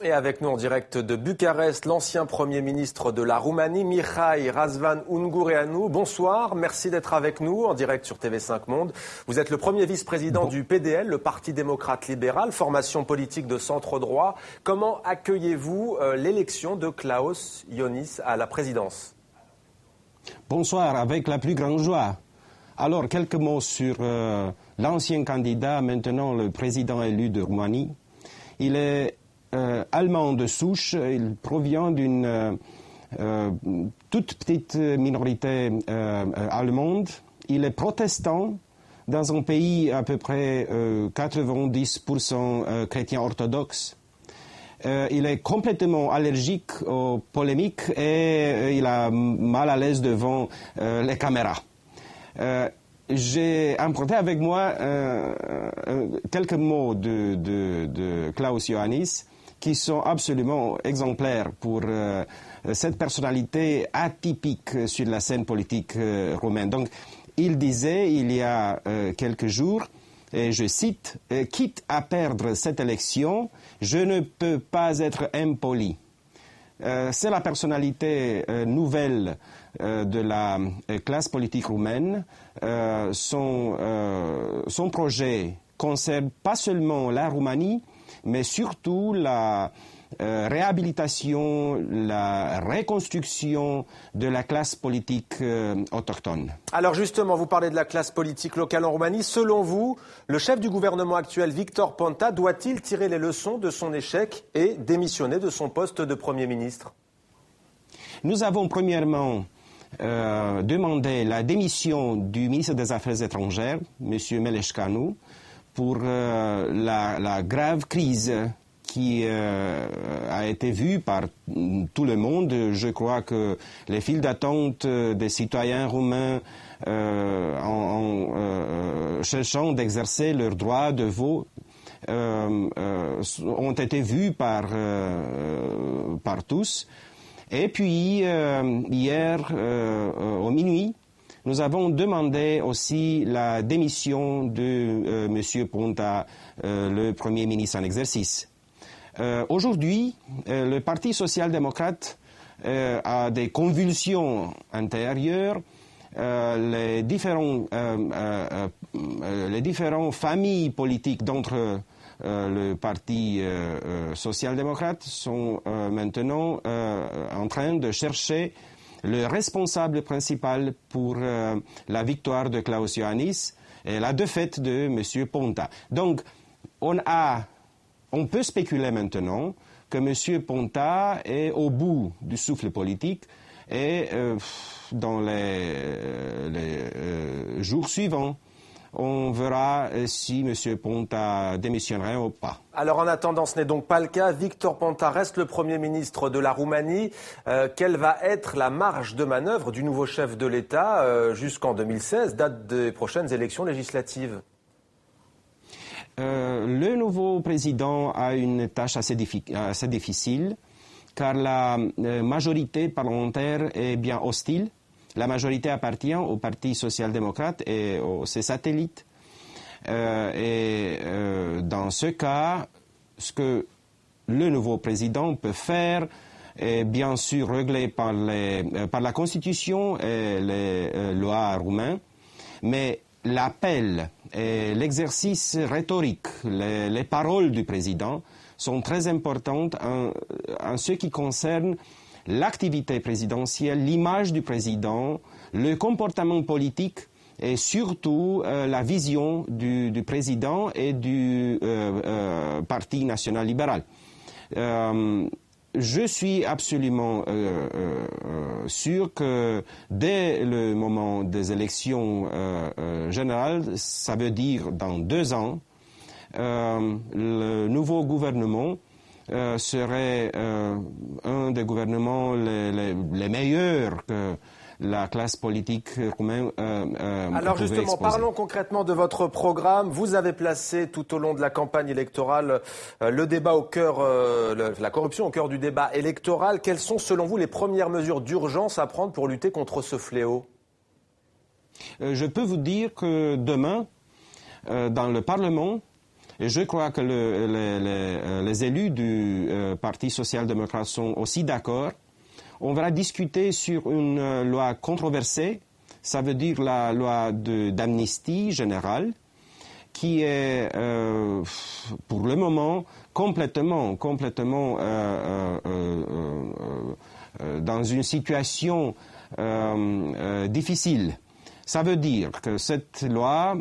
Et avec nous en direct de Bucarest, l'ancien Premier ministre de la Roumanie, Mihai Razvan-Ungureanu. Bonsoir, merci d'être avec nous en direct sur TV5 Monde. Vous êtes le premier vice-président du PDL, le Parti démocrate libéral, formation politique de centre-droit. Comment accueillez-vous l'élection de Klaus Iohannis à la présidence? Bonsoir, avec la plus grande joie. Alors, quelques mots sur l'ancien candidat, maintenant le président élu de Roumanie. Il est allemand de souche, il provient d'une toute petite minorité allemande. Il est protestant dans un pays à peu près 90% chrétien orthodoxe. Il est complètement allergique aux polémiques et il a mal à l'aise devant les caméras. J'ai emprunté avec moi quelques mots de Klaus Iohannis qui sont absolument exemplaires pour cette personnalité atypique sur la scène politique roumaine. Donc, il disait il y a quelques jours, et je cite, « Quitte à perdre cette élection, je ne peux pas être impoli ». C'est la personnalité nouvelle de la classe politique roumaine. Son projet concerne pas seulement la Roumanie, mais surtout la réhabilitation, la reconstruction de la classe politique autochtone. Alors justement, vous parlez de la classe politique locale en Roumanie. Selon vous, le chef du gouvernement actuel, Victor Ponta, doit-il tirer les leçons de son échec et démissionner de son poste de Premier ministre? Nous avons premièrement demandé la démission du ministre des Affaires étrangères, M. Meleshkanu, pour la grave crise qui a été vue par tout le monde. Je crois que les files d'attente des citoyens roumains en cherchant d'exercer leur droit de vote ont été vues par tous. Et puis, hier, au minuit, nous avons demandé aussi la démission de M. Ponta, le Premier ministre en exercice. Aujourd'hui, le Parti social-démocrate a des convulsions intérieures. Les différentes familles politiques d'entre le Parti social-démocrate sont maintenant en train de chercher le responsable principal pour la victoire de Klaus Iohannis et la défaite de M. Ponta. Donc, on peut spéculer maintenant que M. Ponta est au bout du souffle politique et dans les jours suivants, on verra si M. Ponta démissionnerait ou pas. Alors en attendant, ce n'est donc pas le cas. Victor Ponta reste le Premier ministre de la Roumanie. Quelle va être la marge de manœuvre du nouveau chef de l'État jusqu'en 2016, date des prochaines élections législatives? Le nouveau président a une tâche assez difficile, car la majorité parlementaire est bien hostile. La majorité appartient au Parti social-démocrate et aux ses satellites. Dans ce cas, ce que le nouveau président peut faire est bien sûr réglé par la Constitution et les lois roumaines, mais l'appel et l'exercice rhétorique, les paroles du président sont très importantes en ce qui concerne l'activité présidentielle, l'image du président, le comportement politique et surtout la vision du président et du Parti national libéral. Je suis absolument sûr que dès le moment des élections générales, ça veut dire dans 2 ans, le nouveau gouvernement serait un des gouvernements les meilleurs que la classe politique roumaine Alors justement, exposer. Parlons concrètement de votre programme. Vous avez placé tout au long de la campagne électorale le débat au cœur, la corruption au cœur du débat électoral. Quelles sont selon vous les premières mesures d'urgence à prendre pour lutter contre ce fléau? Je peux vous dire que demain, dans le Parlement, Et je crois que les élus du Parti social-démocrate sont aussi d'accord. On va discuter sur une loi controversée, ça veut dire la loi d'amnistie générale, qui est pour le moment complètement dans une situation difficile. Ça veut dire que cette loi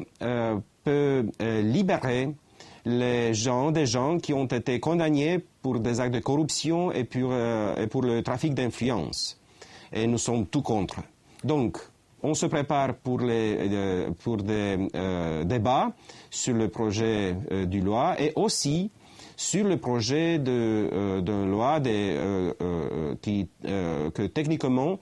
peut libérer des gens qui ont été condamnés pour des actes de corruption et pour le trafic d'influence. Et nous sommes tout contre. Donc, on se prépare pour des débats sur le projet de loi et aussi sur le projet de loi que techniquement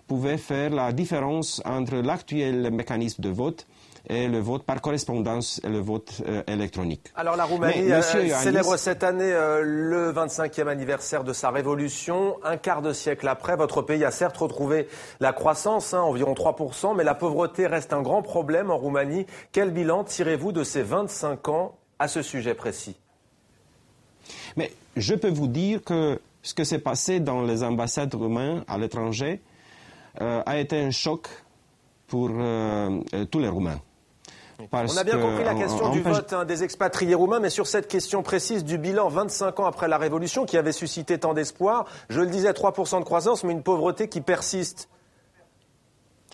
pouvait faire la différence entre l'actuel mécanisme de vote et le vote par correspondance et le vote électronique. Alors la Roumanie célèbre cette année le 25e anniversaire de sa révolution. Un quart de siècle après, votre pays a certes retrouvé la croissance, environ 3%, mais la pauvreté reste un grand problème en Roumanie. Quel bilan tirez-vous de ces 25 ans à ce sujet précis? Mais je peux vous dire que ce que s'est passé dans les ambassades roumaines à l'étranger a été un choc pour tous les Roumains. On a bien compris la question du vote des expatriés roumains, mais sur cette question précise du bilan 25 ans après la Révolution qui avait suscité tant d'espoir, je le disais, 3% de croissance, mais une pauvreté qui persiste.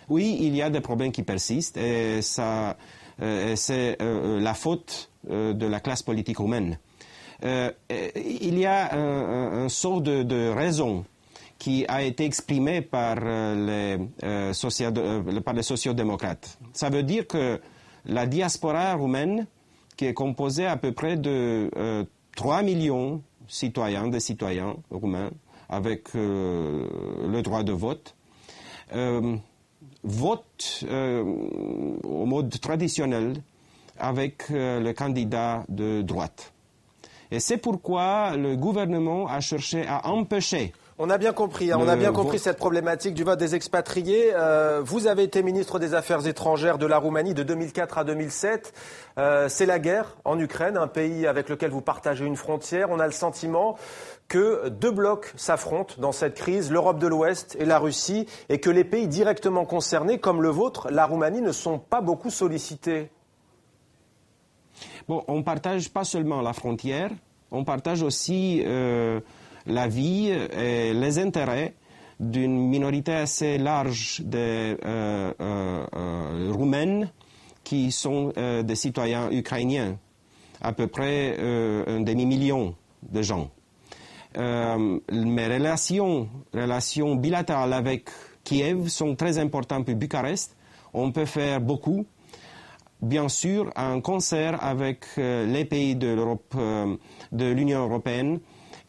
Oui, il y a des problèmes qui persistent et c'est la faute de la classe politique roumaine. Il y a un sort de raison qui a été exprimée par les sociodémocrates. Ça veut dire que la diaspora roumaine, qui est composée à peu près de 3 millions de citoyens roumains avec le droit de vote, votent au mode traditionnel avec le candidat de droite. Et c'est pourquoi le gouvernement a cherché à empêcher. On a bien compris, cette problématique du vote des expatriés. Vous avez été ministre des Affaires étrangères de la Roumanie de 2004 à 2007. C'est la guerre en Ukraine, un pays avec lequel vous partagez une frontière. On a le sentiment que deux blocs s'affrontent dans cette crise, l'Europe de l'Ouest et la Russie, et que les pays directement concernés, comme le vôtre, la Roumanie, ne sont pas beaucoup sollicités. Bon, on ne partage pas seulement la frontière, on partage aussi la vie et les intérêts d'une minorité assez large de Roumaines qui sont des citoyens ukrainiens, à peu près un demi-million de gens. Mes relations bilatérales avec Kiev sont très importantes pour Bucarest. On peut faire beaucoup. Bien sûr, un concert avec les pays de l'Europe, de l'Union européenne,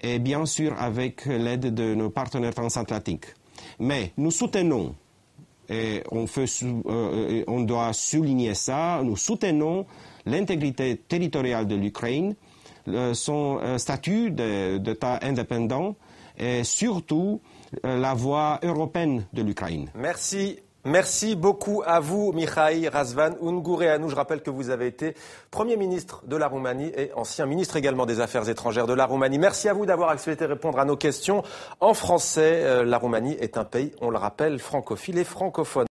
et bien sûr avec l'aide de nos partenaires transatlantiques. Mais nous soutenons, et on doit souligner ça, nous soutenons l'intégrité territoriale de l'Ukraine, son statut d'État indépendant et surtout la voie européenne de l'Ukraine. Merci beaucoup à vous, Mihai Razvan Ungureanu. Je rappelle que vous avez été Premier ministre de la Roumanie et ancien ministre également des Affaires étrangères de la Roumanie. Merci à vous d'avoir accepté de répondre à nos questions en français. La Roumanie est un pays, on le rappelle, francophile et francophone.